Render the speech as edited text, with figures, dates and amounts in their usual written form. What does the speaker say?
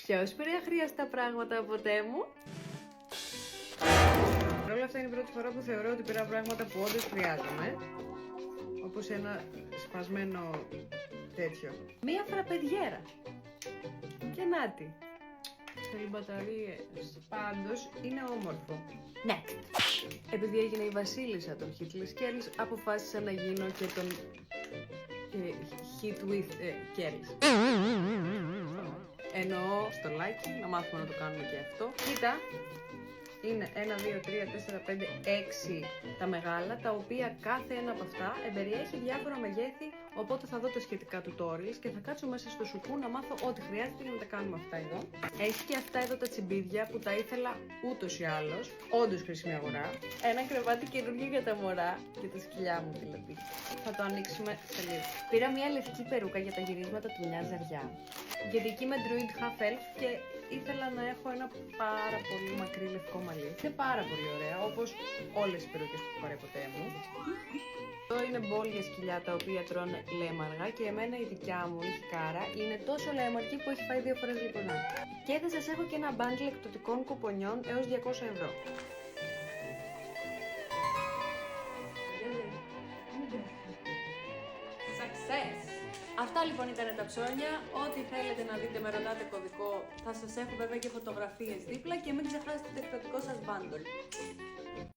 Ποιος πήρε αχρίαστα πράγματα ποτέ μου? Παρ' όλα αυτά είναι η πρώτη φορά που θεωρώ ότι πήρα πράγματα που όντως χρειάζομαι. Όπως ένα σπασμένο τέτοιο. Μία φραπεδιέρα. Και νάτι. Θέλει μπαταρίες. Πάντως είναι όμορφο. Next. Επειδή έγινε η βασίλισσα των Hitless Girls, αποφάσισα να γίνω και τον Hit with Girls. Εννοώ στο like, να μάθουμε να το κάνουμε και αυτό. Κοίτα, είναι 1, 2, 3, 4, 5, 6 τα μεγάλα, τα οποία κάθε ένα από αυτά εμπεριέχει διάφορα μεγέθη, οπότε θα δω τα σχετικά tutorials και θα κάτσω μέσα στο σουκού να μάθω ό,τι χρειάζεται για να τα κάνουμε αυτά εδώ. Έχει και αυτά εδώ τα τσιμπίδια που τα ήθελα ούτως ή άλλως, όντως χρήσιμη αγορά. Ένα κρεβάτι καινούργιο για τα μωρά, για τα σκυλιά μου δηλαδή. Θα το ανοίξουμε σε λίγο. Πήρα μια λευκή περούκα για τα γυρίσματα του Μια Ζαριά. Γιατί εκεί είμαι druid half elf και ήθελα να έχω ένα πάρα πολύ μακρύ λευκό μαλλί. Είναι πάρα πολύ ωραία, όπως όλες οι περούκες που έχω πάρει ποτέ μου. Εδώ είναι μπολ για σκυλιά τα οποία τρώνε λέμαργα και εμένα η δικιά μου, η Χικάρα, είναι τόσο λέμαρκη που έχει φάει 2 φορές λιπονά. Και θα σας έχω και ένα μπάντλ εκπτωτικών κουπονιών έως 200 ευρώ. Success! Αυτά λοιπόν ήταν τα ψώνια. Ό,τι θέλετε να δείτε με ρωτάτε κωδικό. Θα σας έχω βέβαια και φωτογραφίες δίπλα και μην ξεχάσετε το εκπτωτικό σας bundle.